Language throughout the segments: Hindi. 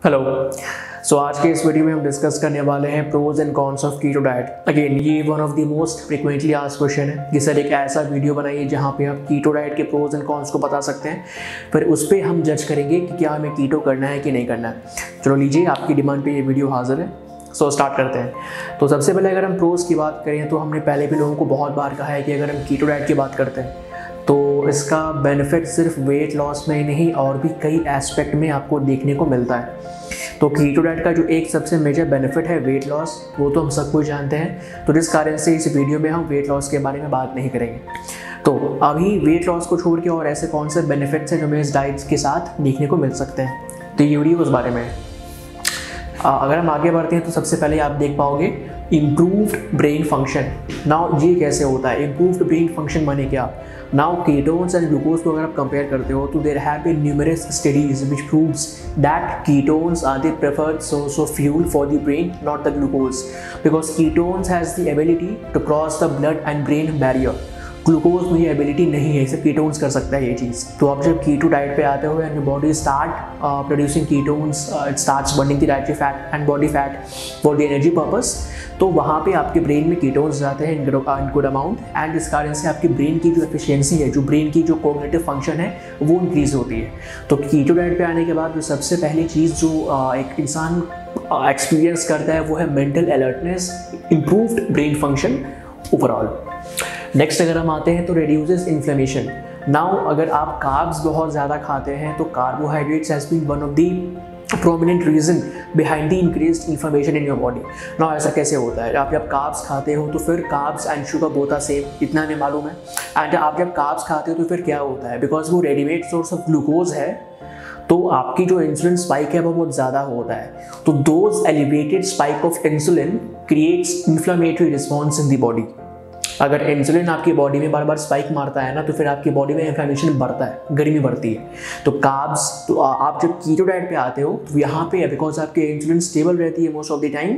हेलो। आज के इस वीडियो में हम डिस्कस करने वाले हैं pros and cons of keto diet. Again ये one of the most frequently asked question है कि सर एक ऐसा वीडियो बनाइए जहां पे आप कीटो डाइट के प्रोज एंड कॉन्स को बता सकते हैं, फिर उस पर हम जज करेंगे कि क्या हमें कीटो करना है कि नहीं करना है। चलो लीजिए, आपकी डिमांड पे ये वीडियो हाजिर है। स्टार्ट करते हैं। तो सबसे पहले अगर हम प्रोज की बात करें तो हमने पहले भी लोगों को बहुत बार कहा है कि अगर हम कीटो डाइट की बात करते हैं तो इसका बेनिफिट सिर्फ वेट लॉस में ही नहीं और भी कई एस्पेक्ट में आपको देखने को मिलता है। तो कीटो डाइट का जो एक सबसे मेजर बेनिफिट है वेट लॉस, वो तो हम सब कुछ जानते हैं। तो जिस कारण से इस वीडियो में हम वेट लॉस के बारे में बात नहीं करेंगे। तो अभी वेट लॉस को छोड़ के और ऐसे कौन से बेनिफिट्स हैं जो हमें इस डाइट के साथ देखने को मिल सकते हैं, तो ये वीडियो उस बारे में है। अगर हम आगे बढ़ते हैं तो सबसे पहले आप देख पाओगे इम्प्रूव्ड ब्रेन फंक्शन। नाउ ये कैसे होता है इम्प्रूव्ड ब्रेन फंक्शन, माने क्या? नाउ कीटोन्स एंड ग्लूकोज को अगर आप कंपेयर करते हो तो there have been numerous studies which proves that ketones are the preferred source of fuel for the brain, not the glucose, because ketones has the ability to cross the blood and brain barrier. Glucose में ये एबिलिटी नहीं है, सिर्फ कीटोन्स कर सकता है ये चीज़। तो आप जब कीटो डाइट पे आते हो and your body start producing ketones, it starts burning the dietary fat and body fat for the energy purpose, तो वहाँ पे आपके ब्रेन में कीटोन्स जाते हैं इन गुड अमाउंट, एंड इस कारण से आपकी ब्रेन की जो एफिशिएंसी है, जो ब्रेन की जो कॉग्निटिव फंक्शन है, वो इंक्रीज होती है। तो कीटो डाइट पे आने के बाद जो सबसे पहली चीज़ जो एक इंसान एक्सपीरियंस करता है वो है mental alertness, improved brain function overall. Next अगर हम आते हैं तो रिड्यूसेस इन्फ्लेमेशन। नाउ अगर आप कार्ब्स बहुत ज़्यादा खाते हैं तो carbohydrates has been one of the prominent reason behind the increased inflammation in your body. Now ऐसा कैसे होता है? आप जब कार्ब्स खाते हो तो फिर carbs and sugar both are same, इतना हमें मालूम है। एंड आप जब कार्ब्स खाते हो तो फिर क्या होता है, बिकॉज वो रेडीमेड सोर्स ऑफ ग्लूकोज है, तो आपकी जो इंसुलिन स्पाइक है वो बहुत ज़्यादा होता है। तो those elevated spike of insulin creates inflammatory response in the body. अगर इंसुलिन आपकी बॉडी में बार बार स्पाइक मारता है ना, तो फिर आपकी बॉडी में इन्फ्लेमेशन बढ़ता है, गर्मी बढ़ती है। तो कार्ब्स, तो आप जब कीटो डाइट पे आते हो तो यहाँ पे बिकॉज आपकी इंसुलिन स्टेबल रहती है मोस्ट ऑफ द टाइम,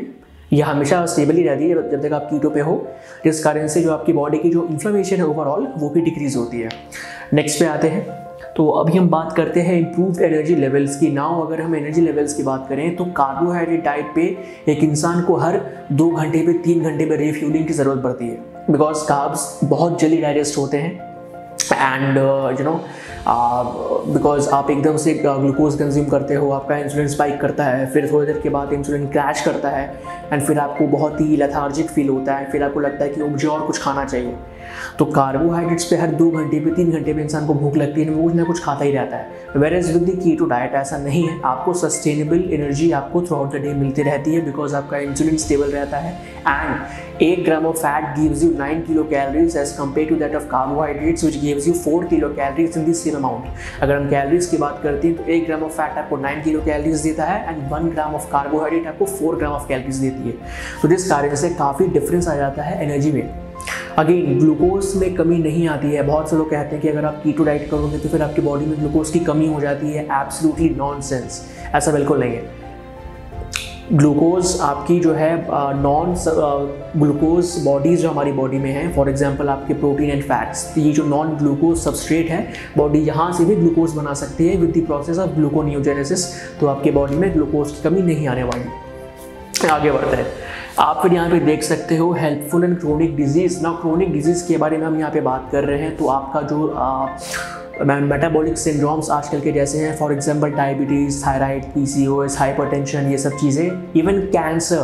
यह हमेशा स्टेबल ही रहती है जब तक आप कीटो पे हो, जिस कारण से जो आपकी बॉडी की जो इन्फ्लेमेशन है ओवरऑल वो भी डिक्रीज होती है। नेक्स्ट पे आते हैं तो अभी हम बात करते हैं इम्प्रूव्ड एनर्जी लेवल्स की। नाउ अगर हम एनर्जी लेवल्स की बात करें तो कार्बोहाइड्रेट डाइट पे एक इंसान को हर 2 घंटे पे 3 घंटे पे रिफ्यूलिंग की ज़रूरत पड़ती है, बिकॉज कार्ब्स बहुत जल्दी डाइजेस्ट होते हैं एंड बिकॉज आप एकदम से ग्लूकोज कंज्यूम करते हो, आपका इंसुलिन स्पाइक करता है, फिर थोड़ी देर के बाद इंसुलिन क्रैश करता है एंड फिर आपको बहुत ही लेथार्जिक फील होता है, फिर आपको लगता है कि मुझे और कुछ खाना चाहिए। तो कार्बोहाइड्रेट्स पे हर 2 घंटे पे 3 घंटे पे इंसान को भूख लगती है, वो कुछ ना कुछ खाता ही रहता है। Whereas with the keto diet ऐसा नहीं है, आपको सस्टेनेबल एनर्जी आपको थ्रू आउट द डे मिलती रहती है, बिकॉज आपका इंसुलिन स्टेबल रहता है and 1 gram of fat gives you 9 kilo calories as compare to that of carbohydrates which gives you 4 kilo calories in the same amount. अगर हम कैलोरीज की बात करते हैं तो 1 ग्राम ऑफ फैट आपको 9 किलो कैलोरीज देता है एंड 1 ग्राम ऑफ कार्बोहाइड्रेट आपको 4 ग्राम ऑफ कैलोरीज देती है। तो जिस कारण से काफ़ी डिफरेंस आ जाता है एनर्जी में। अगेन ग्लूकोज में कमी नहीं आती है। बहुत से लोग कहते हैं कि अगर आप कीटो डाइट करोगे तो फिर आपकी बॉडी में ग्लूकोज की कमी हो जाती है। एब्सोल्युटली नॉनसेंस, ऐसा बिल्कुल नहीं है। ग्लूकोज आपकी जो है नॉन ग्लूकोज बॉडीज जो हमारी बॉडी में है, फॉर एग्जांपल आपके प्रोटीन एंड फैट्स, तो ये जो नॉन ग्लूकोज सबस्ट्रेट है बॉडी यहाँ से भी ग्लूकोज बना सकती है with the process of gluconeogenesis. तो आपके बॉडी में ग्लूकोज की कमी नहीं आने वाली। आगे बढ़ते हैं, आप फिर यहाँ पे देख सकते हो हेल्पफुल एंड क्रोनिक डिजीज़। ना क्रोनिक डिजीज़ के बारे में हम यहाँ पे बात कर रहे हैं, तो आपका जो मेटाबॉलिक सिंड्रोम्स आजकल के जैसे हैं, for example diabetes, thyroid, PCOS, hypertension, ये सब चीज़ें, इवन कैंसर,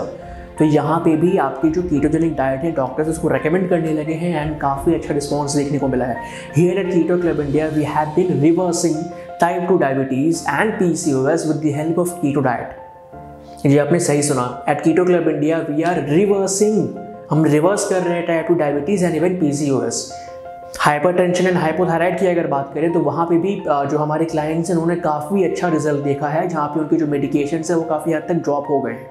तो यहाँ पे भी आपकी जो कीटोजेनिक डाइट है डॉक्टर्स उसको रेकमेंड करने लगे हैं एंड काफ़ी अच्छा रिस्पॉन्स देखने को मिला है। Here at Keto Club India we have been reversing type 2 diabetes and PCOS with the help of keto diet. जी आपने सही सुना, at Keto Club India we are reversing, हम रिवर्स कर रहे हैं type 2 diabetes and even PCOS. Hypertension and hypothyroid की अगर बात करें तो वहाँ पे भी जो हमारे क्लाइंट्स हैं उन्होंने काफ़ी अच्छा रिजल्ट देखा है, जहाँ पे उनके जो मेडिकेशंस है वो काफ़ी हद तक ड्रॉप हो गए हैं।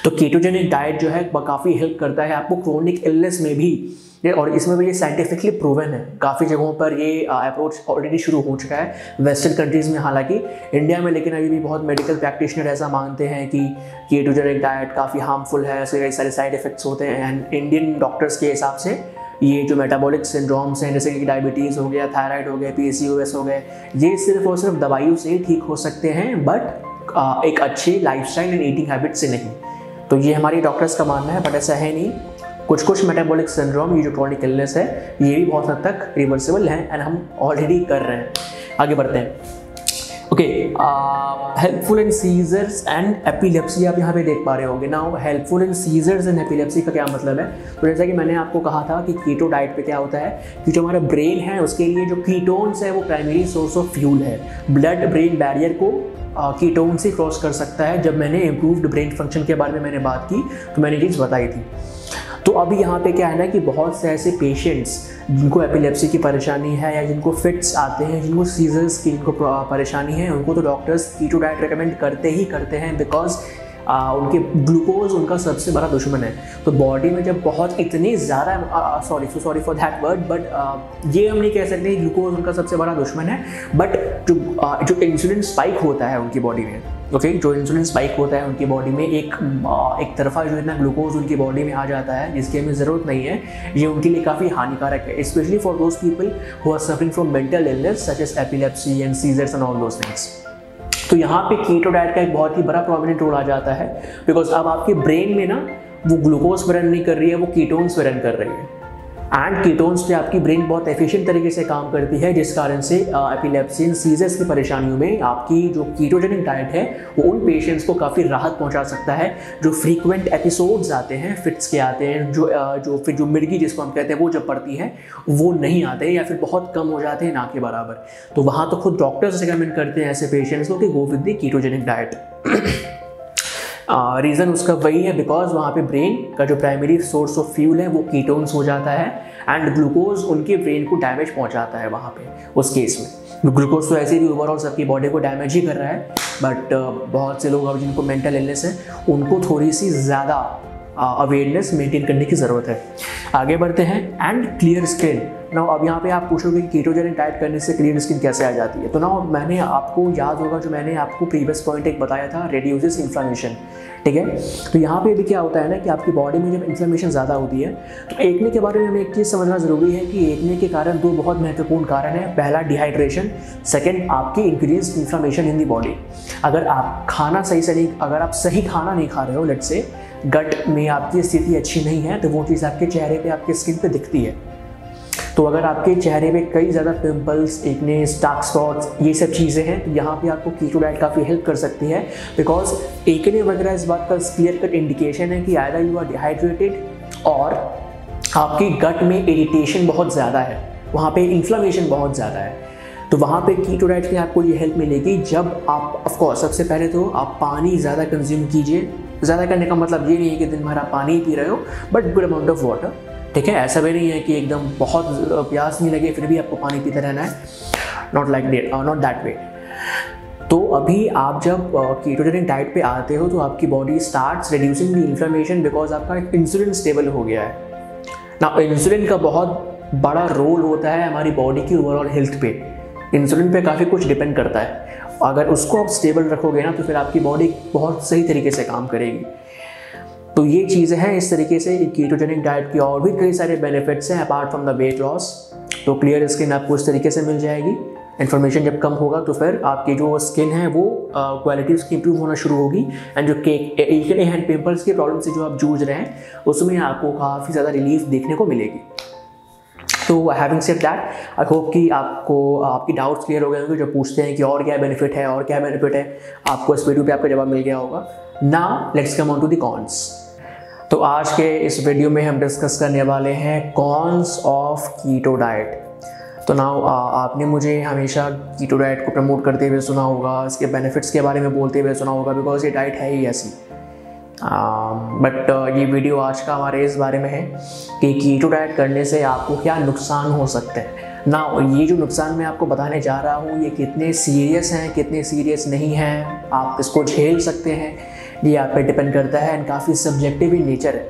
तो कीटोजेनिक डाइट जो है काफ़ी हेल्प करता है आपको क्रोनिक इलनेस में भी, और इसमें भी ये साइंटिफिकली प्रूवन है। काफ़ी जगहों पर ये अप्रोच ऑलरेडी शुरू हो चुका है वेस्टर्न कंट्रीज़ में, हालांकि इंडिया में लेकिन अभी भी बहुत मेडिकल प्रैक्टिशनर ऐसा मानते हैं कि कीटोजेनिक डाइट काफ़ी हार्मफुल है, ऐसे कई सारे साइड इफेक्ट्स होते हैं। एंड इंडियन डॉक्टर्स के हिसाब से ये जो मेटाबॉलिक सिंड्रोम्स हैं जैसे कि डायबिटीज़ हो गया, थायराइड हो गया, पीसीओएस हो गए, ये सिर्फ और सिर्फ दवाइयों से ही ठीक हो सकते हैं, बट एक अच्छी लाइफस्टाइल एंड ईटिंग हैबिट से नहीं। तो ये हमारी डॉक्टर्स का मानना है, बट ऐसा है नहीं। कुछ कुछ मेटाबॉलिक सिंड्रोम, ये जो क्रॉनिक इलनेस है, ये भी बहुत हद तक रिवर्सिबल है एंड हम ऑलरेडी कर रहे हैं। आगे बढ़ते हैं। Okay, helpful in seizures and epilepsy आप यहाँ पे देख पा रहे होंगे। Now helpful in seizures and epilepsy का क्या मतलब है? तो जैसा कि मैंने आपको कहा था कि कीटो डाइट पे क्या होता है कि जो हमारा ब्रेन है उसके लिए जो कीटोन्स है वो प्राइमरी सोर्स ऑफ फ्यूल है। ब्लड ब्रेन बैरियर को कीटोन से क्रॉस कर सकता है। जब मैंने इम्प्रूव्ड ब्रेन फंक्शन के बारे में मैंने बात की तो मैंने चीज़ बताई थी। तो अभी यहाँ पे क्या है ना कि बहुत से ऐसे पेशेंट्स जिनको एपिलेप्सी की परेशानी है या जिनको फिट्स आते हैं, जिनको सीजर्स की जिनको परेशानी है, उनको तो डॉक्टर्स कीटो डाइट रिकमेंड करते हैं बिकॉज उनके ग्लूकोज उनका सबसे बड़ा दुश्मन है। तो बॉडी में जब बहुत इतनी ज़्यादा sorry for that word, but ये हम नहीं कह सकते ग्लूकोज उनका सबसे बड़ा दुश्मन है, बट जो इंसुलिन स्पाइक होता है उनकी बॉडी में, ओके, जो इंसुलिन स्पाइक होता है उनकी बॉडी में एक तरफा जो इतना ग्लूकोज उनकी बॉडी में आ जाता है जिसकी हमें ज़रूरत नहीं है, ये उनके लिए काफ़ी हानिकारक है, specially for those people who are suffering from mental illness such as epilepsy and seizures and all those things. तो यहाँ पे कीटो डाइट का एक बहुत ही बड़ा प्रोमिनेंट रोल आ जाता है, बिकॉज अब आपके ब्रेन में ना वो ग्लूकोज पे रन नहीं कर रही है, वो कीटोन्स पे रन कर रही है। एंड कीटोन्स पे आपकी ब्रेन बहुत एफिशिएंट तरीके से काम करती है, जिस कारण से एपिलेप्सी एंड सीजर्स की परेशानियों में आपकी जो कीटोजेनिक डाइट है वो उन पेशेंट्स को काफ़ी राहत पहुंचा सकता है। जो फ्रीक्वेंट एपिसोड्स आते हैं, फिट्स के आते हैं, जो मिर्गी जिसको हम कहते हैं वो जब पड़ती है वो नहीं आते हैं या फिर बहुत कम हो जाते हैं, ना के बराबर। तो वहाँ तो खुद डॉक्टर्स रिकमेंड करते हैं ऐसे पेशेंट्स को कि go with the ketogenic diet. Reason उसका वही है बिकॉज वहाँ पे ब्रेन का जो प्राइमरी सोर्स ऑफ फ्यूल है वो कीटोन्स हो जाता है एंड ग्लूकोज उनके ब्रेन को डैमेज पहुँचाता है। वहाँ पे उस केस में ग्लूकोज तो ऐसे भी ओवरऑल सबकी बॉडी को डैमेज ही कर रहा है, बट बहुत से लोग अब जिनको मेंटल इलनेस है उनको थोड़ी सी ज़्यादा अवेयरनेस मेंटेन करने की ज़रूरत है। आगे बढ़ते हैं। And clear skin. ना अब यहाँ पे आप पूछोगे कि कीटोजेनिक डाइट करने से क्लियर स्किन कैसे आ जाती है। तो ना मैंने आपको याद होगा जो मैंने आपको प्रीवियस पॉइंट एक बताया था, रिड्यूसेस इन्फ्लेमेशन, ठीक है। तो यहाँ पे भी क्या होता है ना कि आपकी बॉडी में जब इन्फ्लेमेशन ज़्यादा होती है तो एकने के बारे में हमें एक चीज़ समझना ज़रूरी है कि एकने के कारण दो बहुत महत्वपूर्ण कारण हैं। पहला डिहाइड्रेशन, सेकेंड आपकी increase inflammation in the body. अगर आप खाना सही से नहीं, अगर आप सही खाना नहीं खा रहे हो, लेट्स से गट में आपकी स्थिति अच्छी नहीं है, तो वो चीज़ आपके चेहरे पे, आपके स्किन पे दिखती है। तो अगर आपके चेहरे पे कई ज़्यादा पिंपल्स, एक्ने, डार्क स्पॉट्स, ये सब चीज़ें हैं, तो यहाँ पे आपको कीटो डाइट काफ़ी हेल्प कर सकती है। बिकॉज एक्ने वगैरह इस बात का क्लियर कट इंडिकेशन है कि आइदर यू आर डिहाइड्रेटेड और आपकी गट में इरिटेशन बहुत ज़्यादा है, वहाँ पे इन्फ्लेमेशन बहुत ज़्यादा है। तो वहाँ पे कीटो डाइट की आपको ये हेल्प मिलेगी जब आप, ऑफकोर्स सबसे पहले तो आप पानी ज़्यादा कंज्यूम कीजिए। ज़्यादा करने का मतलब ये नहीं है कि दिन भर आप पानी ही पी रहे हो, but good amount of water, ठीक है। ऐसा भी नहीं है कि एकदम बहुत प्यास नहीं लगे फिर भी आपको पानी पीते रहना है, नॉट दैट वे। तो अभी आप जब कीटोजेनिक डाइट पे आते हो तो आपकी body starts reducing the inflammation because आपका इंसुलिन स्टेबल हो गया है ना। इंसुलिन का बहुत बड़ा रोल होता है हमारी बॉडी की ओवरऑल हेल्थ पे। इंसुलिन पे काफ़ी कुछ डिपेंड करता है। अगर उसको आप स्टेबल रखोगे ना तो फिर आपकी बॉडी बहुत सही तरीके से काम करेगी। तो ये चीज़ें हैं इस तरीके से कीटोजेनिक डाइट की। और भी कई सारे बेनिफिट्स हैं apart from the weight loss. तो क्लियर स्किन आपको इस तरीके से मिल जाएगी। इन्फॉर्मेशन जब कम होगा तो फिर आपकी जो स्किन है वो क्वालिटी उसकी इंप्रूव होना शुरू होगी एंड जो एक्ने एंड पिंपल्स की प्रॉब्लम से जो आप जूझ रहे हैं उसमें आपको काफ़ी ज़्यादा रिलीफ देखने को मिलेगी। तो having said that, I hope कि आपको आपकी डाउट्स क्लियर हो गए होंगे जो पूछते हैं कि और क्या बेनिफिट है और क्या बेनिफिट है। आपको इस वीडियो पे आपका जवाब मिल गया होगा। Now let's come on to the cons. तो आज के इस वीडियो में हम डिस्कस करने वाले हैं कॉन्स ऑफ कीटो डाइट। तो नाउ आपने मुझे हमेशा कीटो डाइट को प्रमोट करते हुए सुना होगा, इसके बेनिफिट्स के बारे में बोलते हुए सुना होगा, बिकॉज ये डाइट है ही ऐसी। बट ये वीडियो आज का हमारे इस बारे में है कि कीटो डाइट करने से आपको क्या नुकसान हो सकते हैं ना। ये जो नुकसान मैं आपको बताने जा रहा हूँ ये कितने सीरियस हैं, कितने सीरियस नहीं हैं, आप इसको झेल सकते हैं, ये आप पे डिपेंड करता है एंड काफ़ी सब्जेक्टिव इन नेचर है।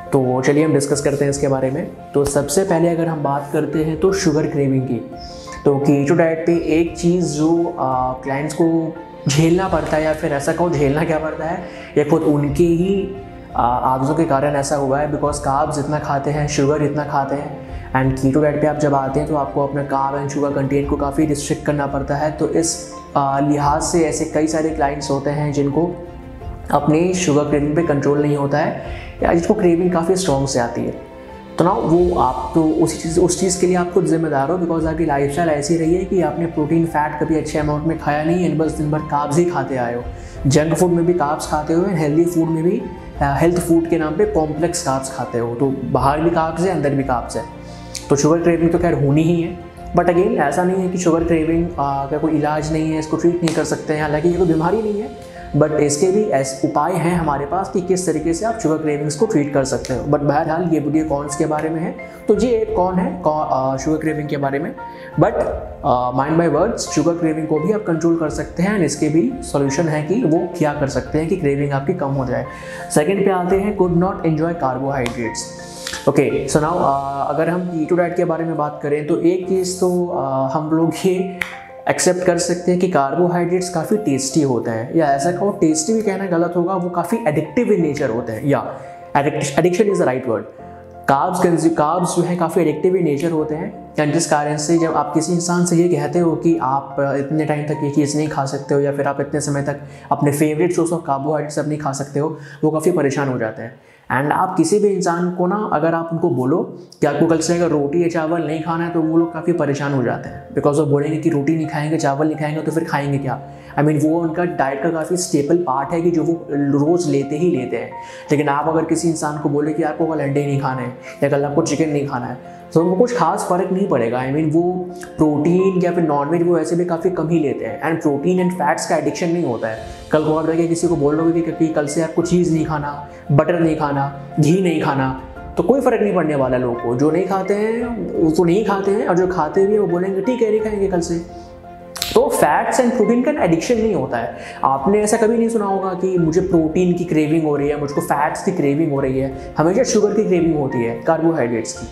तो चलिए हम डिस्कस करते हैं इसके बारे में। तो सबसे पहले अगर हम बात करते हैं तो शुगर क्रेविंग की, तो कीटो डाइट पे एक चीज़ जो क्लाइंट्स को झेलना पड़ता है, या फिर ऐसा कहो झेलना क्या पड़ता है, ये खुद उनके ही आदतों के कारण ऐसा हुआ है। बिकॉज कार्ब्स इतना खाते हैं, शुगर इतना खाते हैं, एंड कीटो डाइट पे आप जब आते हैं तो आपको अपने कार्ब एंड शुगर कंटेंट को काफ़ी रिस्ट्रिक्ट करना पड़ता है। तो इस लिहाज से ऐसे कई सारे क्लाइंट्स होते हैं जिनको अपने शुगर क्रेविंग पे कंट्रोल नहीं होता है या जिसको क्रेविंग काफ़ी स्ट्रॉन्ग से आती है। तो ना वो आप तो उस चीज़ के लिए आप खुद जिम्मेदार हो, बिकॉज आपकी लाइफस्टाइल ऐसी रही है कि आपने प्रोटीन फैट कभी अच्छे अमाउंट में खाया नहीं है, बस दिन भर कार्ब्स ही खाते आए हो। जंक फूड में भी कार्ब्स खाते हो, हेल्दी फूड में भी हेल्थ फूड के नाम पे कॉम्प्लेक्स कार्ब्स खाते हो। तो बाहर भी कार्ब्स है, अंदर भी कार्ब्स है। तो शुगर क्रेविंग तो खैर होनी ही है, बट अगेन ऐसा नहीं है कि शुगर क्रेविंग का कोई इलाज नहीं है, इसको ट्रीट नहीं कर सकते हैं। हालांकि ये कोई बीमारी नहीं है, बट इसके भी ऐसे उपाय हैं हमारे पास कि किस तरीके से आप शुगर क्रेविंग्स को ट्रीट कर सकते हो। बट बहरहाल ये वीडियो कॉन्स के बारे में है, तो ये एक कौन है शुगर क्रेविंग के बारे में। But mind by words, sugar craving को भी आप कंट्रोल कर सकते हैं, एंड इसके भी सॉल्यूशन है कि वो क्या कर सकते हैं कि क्रेविंग आपकी कम हो जाए। सेकेंड पे आते हैं, could not enjoy carbohydrates. Okay, so now अगर हम कीटो डाइट के बारे में बात करें तो एक चीज़ तो हम लोग ये एक्सेप्ट कर सकते हैं कि कार्बोहाइड्रेट्स काफ़ी टेस्टी होते हैं, या ऐसा कहो टेस्टी भी कहना गलत होगा, वो काफ़ी एडिक्टिव इन नेचर होते हैं, या addiction is the right word. Carbs जो है काफ़ी एडिक्टिव इन नेचर होते हैं, एंड जिस कारण से जब आप किसी इंसान से ये कहते हो कि आप इतने टाइम तक ये चीज़ नहीं खा सकते हो, या फिर आप इतने समय तक अपने फेवरेट सोर्स ऑफ कार्बोहाइड्रेट्स अब नहीं खा सकते हो, वो काफ़ी परेशान हो जाते हैं। एंड आप किसी भी इंसान को ना, अगर आप उनको बोलो कि आपको कल से अगर रोटी या चावल नहीं खाना है, तो वो लोग काफ़ी परेशान हो जाते हैं, बिकॉज वो बोलेंगे कि रोटी नहीं खाएंगे, चावल नहीं खाएंगे, तो फिर खाएंगे क्या। वो उनका डाइट का काफ़ी स्टेपल पार्ट है कि जो वो रोज़ लेते ही लेते हैं। लेकिन आप अगर किसी इंसान को बोले कि आपको कल अंडे नहीं खाना है या कल आपको चिकन नहीं खाना है, तो उनको कुछ खास फर्क नहीं पड़ेगा। वो प्रोटीन या फिर नॉनवेज वो ऐसे भी काफ़ी कम ही लेते हैं, एंड प्रोटीन एंड फैट्स का एडिक्शन नहीं होता है। कल को आप जाके किसी को बोल दोगे कि कल से आपको चीज़ नहीं खाना, बटर नहीं खाना, घी नहीं खाना, तो कोई फ़र्क नहीं पड़ने वाला लोगों को। जो नहीं खाते हैं वो तो नहीं खाते हैं, और जो खाते भी वो बोलेंगे ठीक है नहीं खाएंगे कल से। तो फैट्स एंड प्रोटीन का एडिक्शन नहीं होता है। आपने ऐसा कभी नहीं सुना होगा कि मुझे प्रोटीन की क्रेविंग हो रही है, मुझको फैट्स की क्रेविंग हो रही है। हमेशा शुगर की क्रेविंग होती है, कार्बोहाइड्रेट्स की।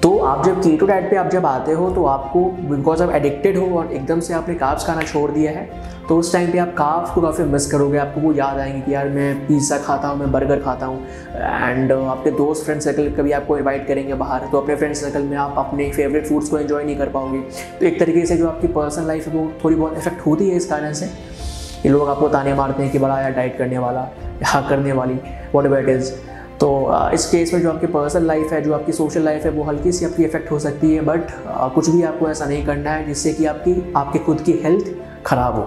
तो आप जब कीटो डाइट पे आप जब आते हो, तो आपको बिकॉज आप एडिक्टेड हो और एकदम से आपने कार्ब्स खाना छोड़ दिया है, तो उस टाइम पे आप कार्ब्स को काफ़ी मिस करोगे। आपको वो याद आएंगे कि यार मैं पिज़्ज़ा खाता हूँ, मैं बर्गर खाता हूँ। एंड आपके दोस्त फ्रेंड सर्कल कभी आपको इनवाइट करेंगे बाहर, तो अपने फ्रेंड सर्कल में आप अपने फेवरेट फूड्स को एंजॉय नहीं कर पाओगे। तो एक तरीके से जो आपकी पर्सनल लाइफ है वो थोड़ी बहुत इफेक्ट होती है इस कारण से। ये लोग आपको ताने मारते हैं कि बड़ा यार डाइट करने वाला या करने वाली, व्हाटएवर इट इज़। तो इस केस में जो आपकी पर्सनल लाइफ है, जो आपकी सोशल लाइफ है, वो हल्की सी आपकी इफेक्ट हो सकती है। बट कुछ भी आपको ऐसा नहीं करना है जिससे कि आपकी खुद की हेल्थ ख़राब हो।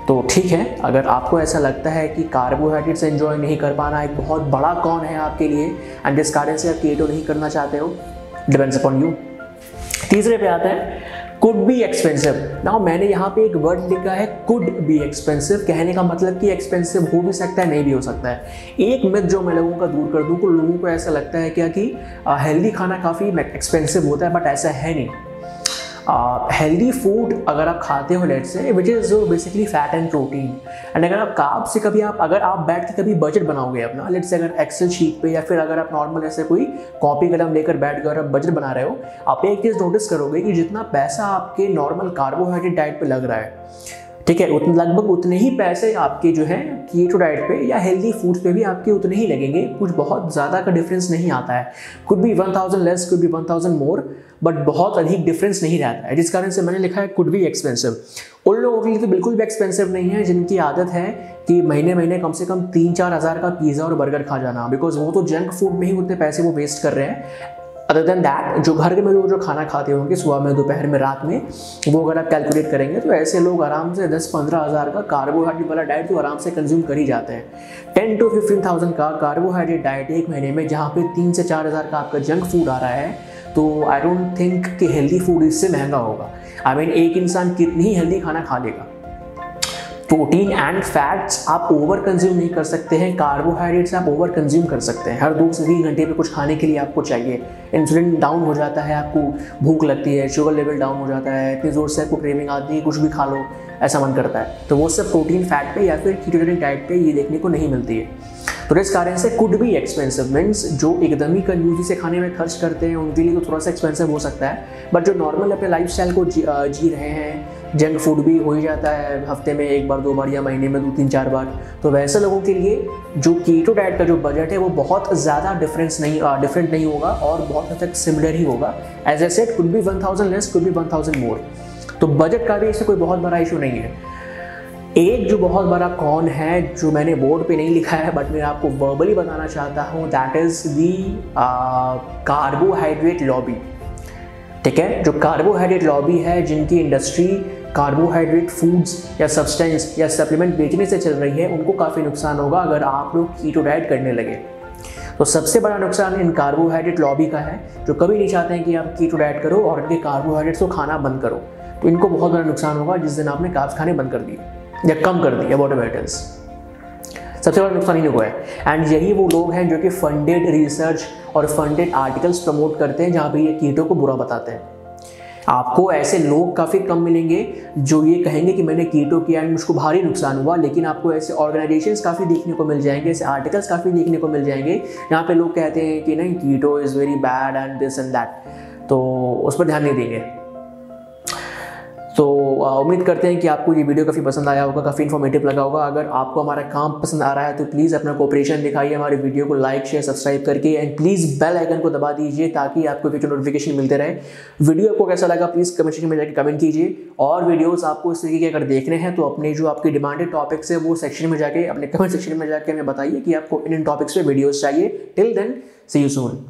तो ठीक है, अगर आपको ऐसा लगता है कि कार्बोहाइड्रेट्स एंजॉय नहीं कर पाना एक बहुत बड़ा कौन है आपके लिए, एंड जिस कारण से आप कीटो नहीं करना चाहते हो, डिपेंड्स अपॉन यू। तीसरे पे आता है, कुड बी एक्सपेंसिव। नाउ मैंने यहाँ पे एक वर्ड लिखा है कुड बी एक्सपेंसिव, कहने का मतलब कि एक्सपेंसिव हो भी सकता है, नहीं भी हो सकता है। एक मिथ जो मैं लोगों का दूर कर दूँ, तो लोगों को ऐसा लगता है क्या कि हेल्दी खाना काफ़ी एक्सपेंसिव होता है, बट ऐसा है नहीं। हेल्दी फूड अगर आप खाते हो, let's say which is basically fat and protein, and अगर आप कार्ब से कभी अगर आप बैठ के कभी बजट बनाओगे अपना, लेट्स से अगर एक्सेल शीट पे या फिर अगर आप नॉर्मल ऐसे कोई कॉपी कलम लेकर बैठ कर आप बजट बना रहे हो, आप एक चीज़ नोटिस करोगे कि जितना पैसा आपके नॉर्मल कार्बोहाइड्रेट डाइट पे लग रहा है, ठीक है, लगभग उतने ही पैसे आपके जो है कीटो डाइट पे या हेल्दी फूड्स पे भी आपके उतने ही लगेंगे। कुछ बहुत ज़्यादा का डिफरेंस नहीं आता है। Could be 1000 less, could be 1000 more, but बहुत अधिक डिफरेंस नहीं रहता है, जिस कारण से मैंने लिखा है कुड बी एक्सपेंसिव। उन लोगों के लिए तो बिल्कुल भी एक्सपेंसिव नहीं है जिनकी आदत है कि महीने महीने कम से कम 3-4 हज़ार का पिज़्ज़ा और बर्गर खा जाना, बिकॉज वो तो जंक फूड में ही उतने पैसे वो वेस्ट कर रहे हैं। अदर देन दैट, जो घर में लोग जो खाना खाते होंगे सुबह में, दोपहर में, रात में, वो अगर आप कैलकुलेट करेंगे तो ऐसे लोग आराम से 10-15 हज़ार का कार्बोहाइड्रेट वाला डाइट तो आराम से कंज्यूम कर ही जाते हैं। 10 to 15,000 का कार्बोहाइड्रेट डाइट एक महीने में, जहाँ पे 3 से 4 हज़ार का आपका जंक फूड आ रहा है, तो आई डोंट थिंक कि हेल्दी फूड इससे महंगा होगा। एक इंसान कितनी ही हेल्दी खाना खा लेगा। प्रोटीन एंड फैट्स आप ओवर कंज्यूम नहीं कर सकते हैं, कार्बोहाइड्रेट्स आप ओवर कंज्यूम कर सकते हैं। हर 2 से 3 घंटे पे कुछ खाने के लिए आपको चाहिए। इंसुलिन डाउन हो जाता है, आपको भूख लगती है, शुगर लेवल डाउन हो जाता है, इतनी ज़ोर से आपको क्रेविंग आती है, कुछ भी खा लो ऐसा मन करता है। तो वो सब प्रोटीन फैट पे या फिर कीटोजेनिक डाइट पे ये देखने को नहीं मिलती है। तो इस कारण से कुड बी एक्सपेंसिव मीन्स जो एकदम ही कंजूसी से खाने में खर्च करते हैं उनके लिए तो थोड़ा सा एक्सपेंसिव हो सकता है, बट जो नॉर्मल अपने लाइफस्टाइल को जी रहे हैं, जंक फूड भी हो ही जाता है हफ्ते में 1 बार 2 बार या महीने में 2-3-4 बार, तो वैसे लोगों के लिए जो कीटो डाइट का जो बजट है वो बहुत ज़्यादा डिफरेंट नहीं होगा और बहुत हद तक सिमिलर ही होगा। As a said, could be 1000 less, could be 1000 more. तो बजट का भी इससे कोई बहुत बड़ा इशू नहीं है। एक जो बहुत बड़ा कॉन है जो मैंने बोर्ड पे नहीं लिखा है बट मैं आपको वर्बली बताना चाहता हूँ, that is the carbohydrate lobby. ठीक है, जो कार्बोहाइड्रेट लॉबी है, जिनकी इंडस्ट्री कार्बोहाइड्रेट फूड्स या सब्सटेंस या सप्लीमेंट बेचने से चल रही है, उनको काफ़ी नुकसान होगा अगर आप लोग कीटो डाइट करने लगे। तो सबसे बड़ा नुकसान इन कार्बोहाइड्रेट लॉबी का है, जो कभी नहीं चाहते हैं कि आप कीटो डाइट करो और इनके कार्बोहाइड्रेट्स को खाना बंद करो। तो इनको बहुत बड़ा नुकसान होगा जिस दिन आपने कार्ब्स खाने बंद कर दिए या कम कर दिए, व्हाटएवर इट इज। सबसे बड़ा नुकसान इनको है। एंड यही वो लोग हैं जो कि फंडेड रिसर्च और फंडेड आर्टिकल्स प्रमोट करते हैं जहाँ पे ये कीटो को बुरा बताते हैं। आपको ऐसे लोग काफ़ी कम मिलेंगे जो ये कहेंगे कि मैंने कीटो किया एंड मुझको भारी नुकसान हुआ, लेकिन आपको ऐसे ऑर्गेनाइजेशंस काफ़ी देखने को मिल जाएंगे, ऐसे आर्टिकल्स काफ़ी देखने को मिल जाएंगे जहाँ पे लोग कहते हैं कि नहीं keto is very bad and this and that, तो उस पर ध्यान नहीं देंगे। तो उम्मीद करते हैं कि आपको ये वीडियो काफ़ी पसंद आया होगा, काफ़ी इन्फॉर्मेटिव लगा होगा। अगर आपको हमारा काम पसंद आ रहा है तो प्लीज़ अपना कोऑपरेशन दिखाइए हमारे वीडियो को लाइक शेयर सब्सक्राइब करके, एंड प्लीज़ बेल आइकन को दबा दीजिए ताकि आपको फ्यूचर नोटिफिकेशन मिलते रहे। वीडियो आपको कैसा लगा प्लीज़ कमेंट सेक्शन में जाकर कमेंट कीजिए, और वीडियोज़ आपको इस तरीके के अगर देखने हैं तो अपने जो आपकी डिमांडेड टॉपिक्स है वो सेक्शन में जाके, अपने कमेंट सेक्शन में जाकर हमें बताइए कि आपको इन टॉपिक्स पे वीडियोज़ चाहिए। Till then see you soon.